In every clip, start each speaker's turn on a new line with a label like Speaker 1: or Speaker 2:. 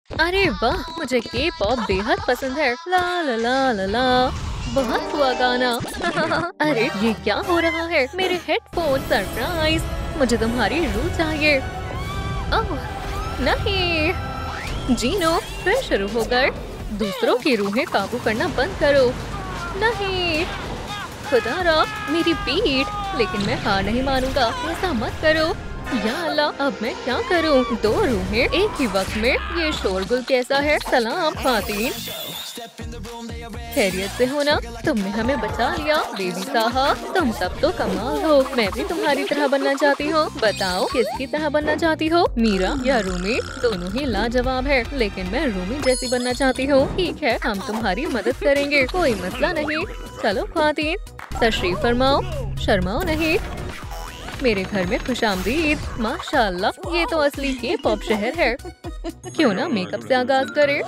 Speaker 1: अरे वाह, मुझे के पॉप बेहद पसंद है। ला ला ला ला ला, बहुत हुआ गाना। अरे ये क्या हो रहा है? मेरे हेडफोन सरप्राइज। मुझे तुम्हारी रूह चाहिए। ओह नहीं, जीनो फिर शुरू हो गए। दूसरों की रूहें काबू करना बंद करो। नहीं, खुदारा मेरी पीठ। लेकिन मैं हार नहीं मानूंगा। ऐसा मत करो। या अल्लाह, अब मैं क्या करूं? दो रूहें एक ही वक्त में। ये शोरगुल कैसा है? सलाम खातीन, खैरियत से हो ना? तुमने हमें बचा लिया। बेबी साहब, तुम सब तो कमाल हो। मैं भी तुम्हारी तरह बनना चाहती हूँ। बताओ किसकी तरह बनना चाहती हो, मीरा या रूमी? दोनों ही लाजवाब है, लेकिन मैं रूमी जैसी बनना चाहती हूँ। ठीक है, हम तुम्हारी मदद करेंगे, कोई मसला नहीं। चलो खातीन, तशरीफ फरमाओ, शर्माओ नहीं। मेरे घर में खुशामदीद। माशाअल्लाह, ये तो असली के पॉप शहर है। क्यों ना मेकअप से आगाज करें?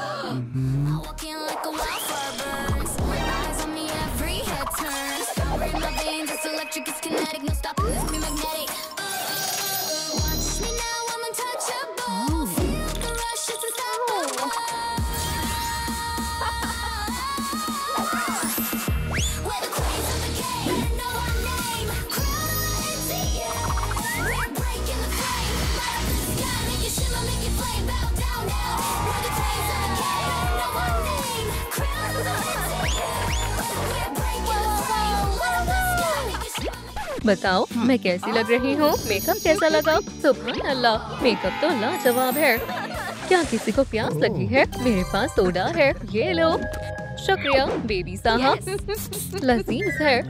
Speaker 1: बताओ मैं कैसी लग रही हूँ? मेकअप कैसा लगा? सुभान अल्लाह, मेकअप तो लाजवाब है। क्या किसी को प्यास लगी है? मेरे पास सोडा है, ये लो। शुक्रिया बेबी साहब, लजीज है।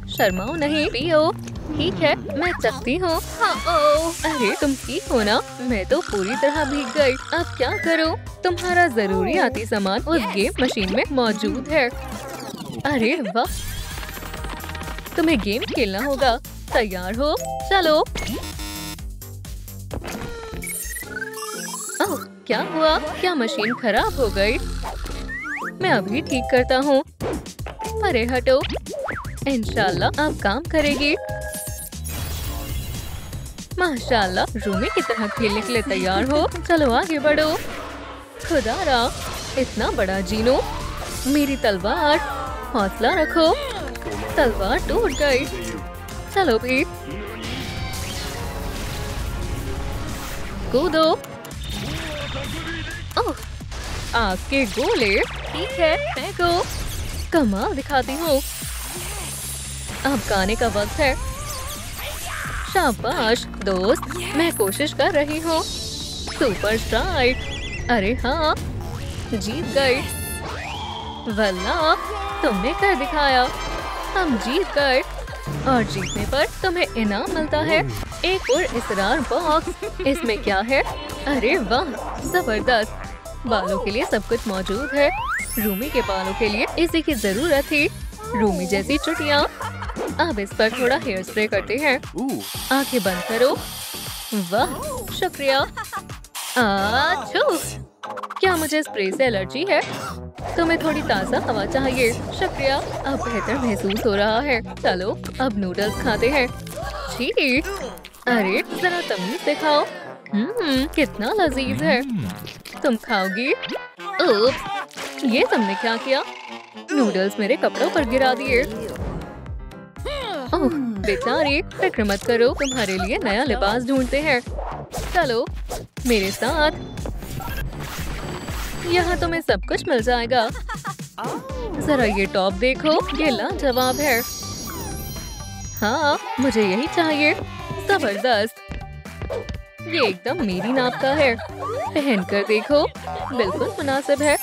Speaker 1: शर्माओ नहीं, पियो। ठीक है, मैं चखती हूँ। अरे तुम ठीक हो ना? मैं तो पूरी तरह भीग गई। अब क्या करूँ? तुम्हारा जरूरियाती सामान उस गेम मशीन में मौजूद है। अरे वाह, तुम्हें गेम खेलना होगा। तैयार हो? चलो। ओह, क्या हुआ? क्या मशीन खराब हो गई? मैं अभी ठीक करता हूँ। अरे हटो। इंशाल्लाह अब काम करेगी। माशाल्लाह, रूमी की तरह खेलने के लिए तैयार हो। चलो आगे बढ़ो। खुदारा, इतना बड़ा जीनो। मेरी तलवार, हौसला रखो। तलवार टूट गई। चलो भी, कूदो। ओह, आग के गोले। ठीक है, फेंको। कमाल दिखाती हूँ। अब गाने का वक्त है। शाबाश दोस्त, मैं कोशिश कर रही हूँ। Super strike. अरे हाँ, जीत गई। वल्लाह, तुमने कर दिखाया। हम जीत गए। और जीतने पर तुम्हें इनाम मिलता है, एक और इसरार बॉक्स। इसमें क्या है? अरे वाह, जबरदस्त। बालों के लिए सब कुछ मौजूद है। रूमी के बालों के लिए इसी की जरूरत थी। रूमी जैसी चुटियाँ। अब इस पर थोड़ा हेयर स्प्रे करते हैं। आंखें बंद करो। वाह, शुक्रिया। आछू, क्या मुझे स्प्रे से एलर्जी है? तुम्हें थोड़ी ताज़ा हवा चाहिए। शुक्रिया, अब बेहतर महसूस हो रहा है। चलो अब नूडल्स खाते हैं। छी, अरे जरा तमीज दिखाओ। कितना लजीज है। तुम खाओगी? उप्स, ये तुमने क्या किया? नूडल्स मेरे कपड़ों पर गिरा दिए। ओह बेचारी, फिक्र मत करो, तुम्हारे लिए नया लिबास ढूंढते हैं। चलो मेरे साथ, यहाँ तुम्हें सब कुछ मिल जाएगा। जरा ये टॉप देखो, ये लाजवाब है। हाँ, मुझे यही चाहिए। जबरदस्त, ये एकदम मेरी नाप का है। पहनकर देखो, बिल्कुल मुनासिब है।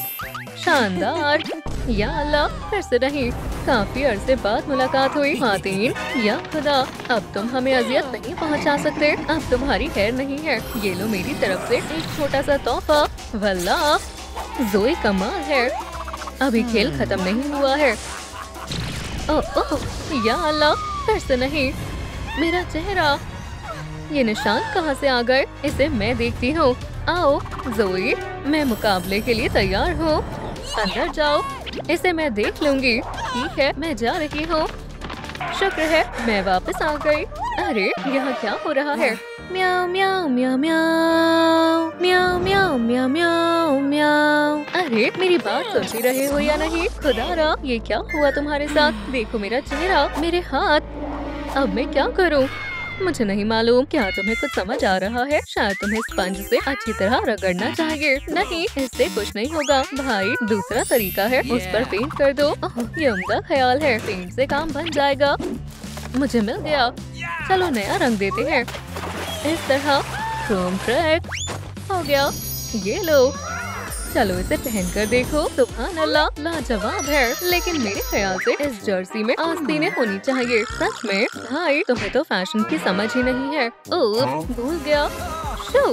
Speaker 1: शानदार। या अल्लाह, फिर से नहीं। काफी अरसे बाद मुलाकात हुई। खातीन, या खुदा, अब तुम हमें अजियत नहीं पहुंचा सकते। अब तुम्हारी खैर नहीं है। ये लो मेरी तरफ से एक छोटा सा तोहफा। वल्लाह, ज़ोई कमाल है। अभी खेल खत्म नहीं हुआ है। ओह, या अल्लाह, फिर से नहीं। मेरा चेहरा, ये निशान कहाँ से आ गए? इसे मैं देखती हूँ। आओ ज़ोई, मैं मुकाबले के लिए तैयार हूँ। अंदर जाओ, इसे मैं देख लूंगी। ठीक है, मैं जा रही हूँ। शुक्र है मैं वापस आ गई। अरे यहाँ क्या हो रहा है? म्याऊ म्याऊ म्याऊ म्याऊ म्याऊ म्याऊ म्याऊ म्याऊ म्याऊ। अरे मेरी बात सोच ही रहे हो या नहीं? खुदारा ये क्या हुआ तुम्हारे साथ? देखो मेरा चेहरा, मेरे हाथ। अब मैं क्या करूँ? मुझे नहीं मालूम। क्या तुम्हें कुछ समझ आ रहा है? शायद तुम्हें स्पंज से अच्छी तरह रगड़ना चाहिए। नहीं, इससे कुछ नहीं होगा भाई। दूसरा तरीका है, उस पर पेंट कर दो। ये उम्दा ख्याल है, पेंट से काम बन जाएगा। मुझे मिल गया। चलो नया रंग देते हैं। इस तरह क्रोम ट्रैक हो गया। ये लो, चलो इसे पहनकर देखो। सुभान अल्लाह, लाजवाब है। लेकिन मेरे ख्याल से इस जर्सी में आस्तीनें होनी चाहिए। सच में भाई, तुम्हें तो फैशन की समझ ही नहीं है। ओह, भूल गया। शो,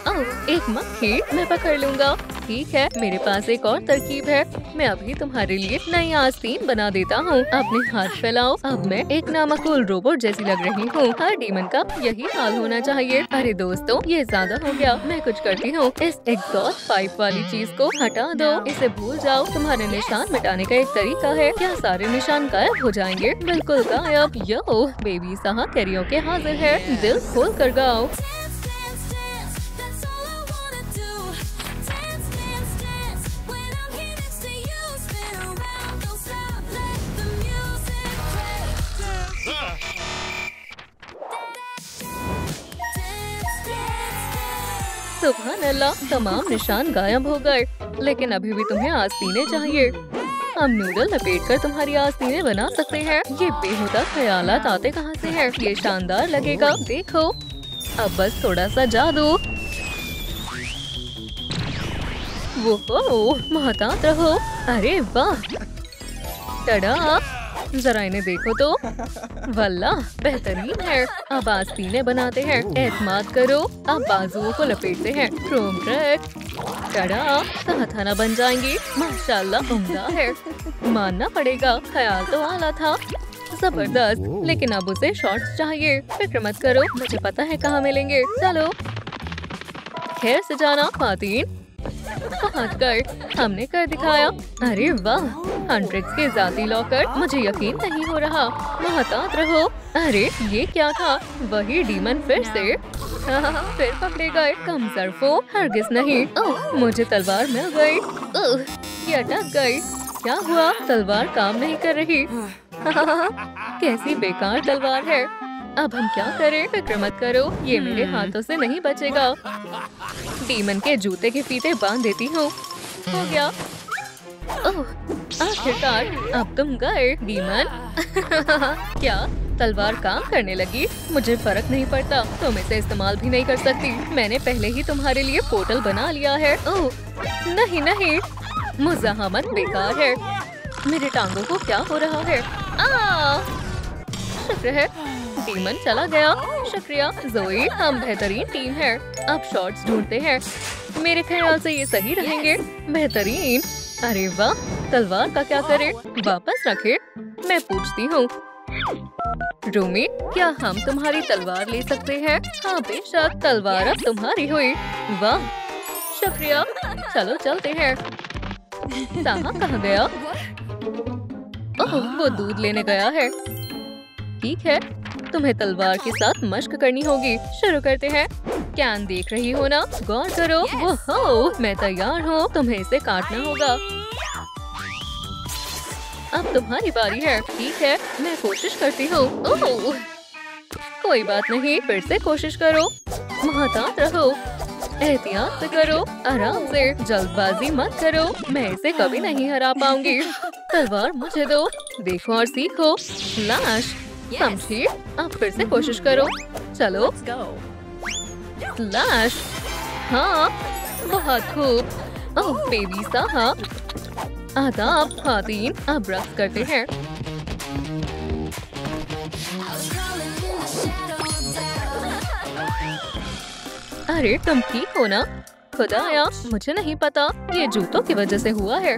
Speaker 1: ओह, एक मक्खी, मैं पकड़ लूंगा। ठीक है, मेरे पास एक और तरकीब है। मैं अभी तुम्हारे लिए नई आस्तीन बना देता हूँ। अपने हाथ फैलाओ। अब मैं एक नामकूल रोबोट जैसी लग रही हूँ। हर डीमन का यही हाल होना चाहिए। अरे दोस्तों, ये ज्यादा हो गया। मैं कुछ करती हूँ। इस एग्जॉस्ट पाइप वाली चीज को हटा दो। इसे भूल जाओ। तुम्हारे निशान मिटाने का एक तरीका है। क्या सारे निशान गायब हो जाएंगे? बिल्कुल गायब। यो बेबी साहा कैरियोके हाजिर है। दिल खोल कर गाओ। सुभान अल्लाह, तमाम निशान गायब हो गए। लेकिन अभी भी तुम्हें आस्तीनें चाहिए। हम नूडल लपेट कर तुम्हारी आस्तीनें बना सकते हैं। ये बेहुदा ख्यालात आते कहाँ से हैं? ये शानदार लगेगा। देखो, अब बस थोड़ा सा जादू। वो महतात रहो। अरे वाह, टडा, जरा इन्हें देखो तो। वल्लाह, बेहतरीन है। अब आस्तीनें बनाते हैं। एतमाद करो। अब बाजुओं को लपेटते हैं। क्रोम ट्रैक, टडा, तहखाना बन जाएंगी। माशाल्लाह, उम्दा है। मानना पड़ेगा, ख्याल तो आला था। जबरदस्त। लेकिन अब उसे शॉर्ट्स चाहिए। फिक्र मत करो, मुझे पता है कहाँ मिलेंगे। चलो खैर से जाना खातीन। पहुंच गए। हमने कर दिखाया। अरे वाह, हंड्रेड्स के जाती लॉकर। मुझे यकीन नहीं हो रहा। महतात रहो। अरे ये क्या था? वही डीमन फिर से। फिर पकड़े गए। कम सरफो, हरगिज नहीं। ओह, मुझे तलवार मिल गई। ओह, ये अटक गई। क्या हुआ? तलवार काम नहीं कर रही। कैसी बेकार तलवार है। अब हम क्या करें? फिक्र मत करो, ये मेरे हाथों से नहीं बचेगा। डीमन के जूते के फीते बांध देती हूँ। हो गया। ओह, आखिरकार अब तुम गए डीमन। क्या तलवार काम करने लगी? मुझे फर्क नहीं पड़ता। तुम इसे इस्तेमाल भी नहीं कर सकती। मैंने पहले ही तुम्हारे लिए पोर्टल बना लिया है। ओह नहीं नहीं, मुज़ाहमत बेकार है। मेरे टांगों को क्या हो रहा है? शुक्र है डीमन चला गया। शुक्रिया ज़ोई, हम बेहतरीन टीम है। अब शॉर्ट्स ढूंढते हैं। मेरे ख्याल से ये सही रहेंगे। बेहतरीन। अरे वाह, तलवार का क्या करें? वापस रखे? मैं पूछती हूँ। रूमी, क्या हम तुम्हारी तलवार ले सकते हैं? हाँ बेशक, तलवार अब तुम्हारी हुई। वाह शुक्रिया। चलो चलते हैं। साहा कहाँ गया? ओह, वो दूध लेने गया है। ठीक है, तुम्हें तलवार के साथ मश्क करनी होगी। शुरू करते हैं। कैन देख रही हो ना? गौर करो। वो मैं तैयार हूँ। तुम्हें इसे काटना होगा। अब तुम्हारी बारी है। ठीक है, मैं कोशिश करती हूँ। ओह, कोई बात नहीं, फिर से कोशिश करो। महतात रहो। एहतियात से करो, आराम से, जल्दबाजी मत करो। मैं इसे कभी नहीं हरा पाऊंगी। तलवार मुझे दो। देखो और सीखो। लाश, समझी? अब फिर से कोशिश करो। चलो लाश। हाँ बहुत खूब। ओह बेबी साहा। आदाब खातीन। अब रक्स करते हैं। अरे तुम ठीक हो ना? खुदाया, मुझे नहीं पता। ये जूतों की वजह से हुआ है।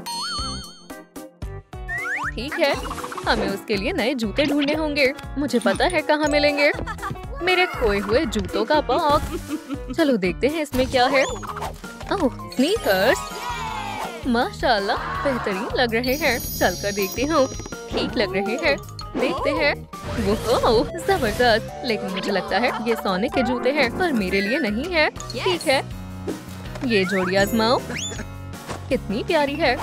Speaker 1: ठीक है, हमें उसके लिए नए जूते ढूंढने होंगे। मुझे पता है कहाँ मिलेंगे। मेरे खोए हुए जूतों का बॉक्स। चलो देखते हैं इसमें क्या है। ओह स्नीकर्स। माशाल्लाह, बेहतरीन लग रहे हैं। चलकर देखती हूँ। ठीक लग रहे हैं। देखते हैं। वो जबरदस्त, लेकिन मुझे लगता है ये सोने के जूते हैं पर मेरे लिए नहीं है। ठीक है, ये जोड़ी आजमाओ, कितनी प्यारी है।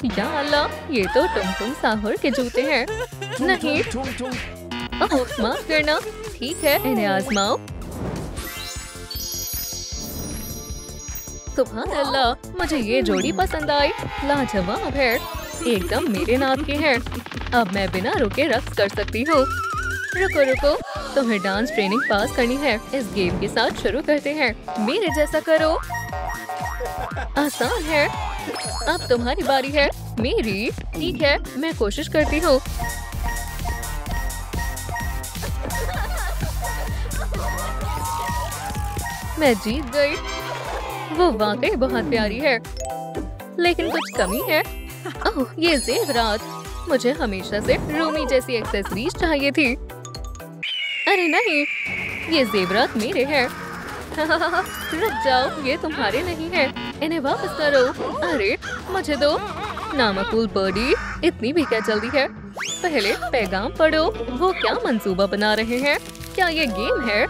Speaker 1: या अल्लाह, ये तो टुम साहुर के जूते हैं। नहीं, ओह माफ करना। ठीक है, इन्हें आजमाओ। सुभान अल्लाह, मुझे ये जोड़ी पसंद आई। लाजवाब है, एकदम मेरे नाप के हैं। अब मैं बिना रुके रक्स कर सकती हूँ। रुको रुको, तुम्हें डांस ट्रेनिंग पास करनी है। इस गेम के साथ शुरू करते हैं। मेरे जैसा करो। आसान है। अब तुम्हारी बारी है। मेरी? ठीक है, मैं कोशिश करती हूँ। मैं जीत गई। वो वाकई बहुत प्यारी है, लेकिन कुछ कमी है। ओह, ये जेवरात। मुझे हमेशा से रूमी जैसी एक्सेसरीज चाहिए थी। अरे नहीं, ये जेवरात मेरे हैं। रुक जाओ, ये तुम्हारे नहीं है। इन्हें वापस करो। अरे मुझे दो। नामकूल बर्डी, इतनी भी क्या जल्दी है? पहले पैगाम पढ़ो। वो क्या मंसूबा बना रहे हैं? क्या ये गेम है?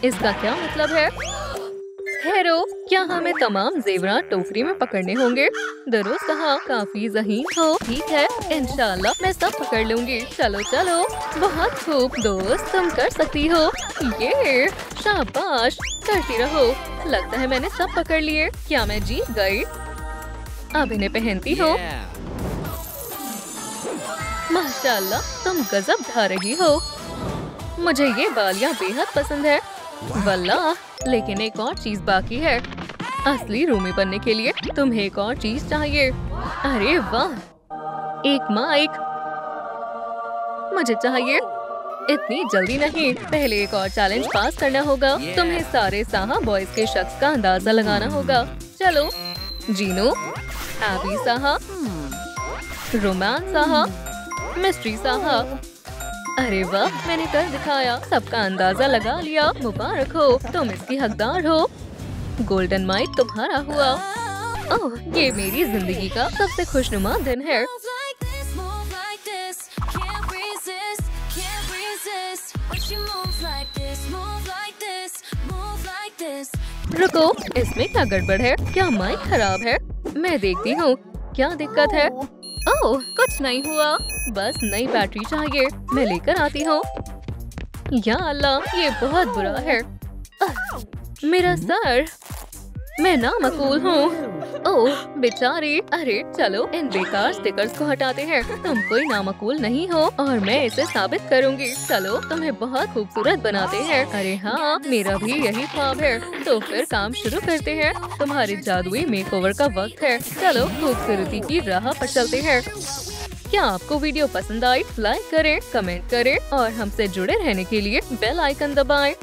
Speaker 1: इसका क्या मतलब है? ठहरो, क्या हमें तमाम जेवरात टोकरी में पकड़ने होंगे? दुरुस्त कहा, काफी ज़हीन हो। ठीक है, इंशाल्लाह मैं सब पकड़ लूंगी। चलो चलो, बहुत खूब दोस्त, तुम कर सकती हो। ये शाबाश, करती रहो। लगता है मैंने सब पकड़ लिए। क्या मैं जीत गई? अब इन्हें पहनती हो। माशाल्लाह, तुम गजब ढा रही हो। मुझे ये बालियां बेहद पसंद है। वल्लाह, लेकिन एक और चीज बाकी है। असली रूमी बनने के लिए तुम्हें एक और चीज चाहिए। अरे वाह, एक माइक मुझे चाहिए। इतनी जल्दी नहीं, पहले एक और चैलेंज पास करना होगा। तुम्हें सारे साहा बॉयज के शख्स का अंदाजा लगाना होगा। चलो, जीनो, Abby Saha, romance Saha, mystery Saha. अरे वाह, मैंने कर दिखाया। सबका अंदाजा लगा लिया। मुबारक हो, तुम इसकी हकदार हो। गोल्डन माइक तुम्हारा हुआ। ओह, ये मेरी जिंदगी का सबसे खुशनुमा दिन है। रुको, इसमें क्या गड़बड़ है? क्या माइक खराब है? मैं देखती हूँ क्या दिक्कत है। ओह, कुछ नहीं हुआ, बस नई बैटरी चाहिए। मैं लेकर आती हूँ। या अल्लाह, ये बहुत बुरा है। मेरा सर, मैं नामकूल हूँ। ओह बेचारी। अरे चलो, इन बेकार स्टिकर्स को हटाते हैं। तुम कोई नामकूल नहीं हो और मैं इसे साबित करूँगी। चलो, तुम्हें बहुत खूबसूरत बनाते हैं। अरे हाँ, मेरा भी यही ख्वाब है। तो फिर काम शुरू करते हैं। तुम्हारे जादुई मेकओवर का वक्त है। चलो, खूबसूरती की राह पर चलते हैं। क्या आपको वीडियो पसंद आई? लाइक करें, कमेंट करें और हमसे जुड़े रहने के लिए बेल आइकन दबाएं।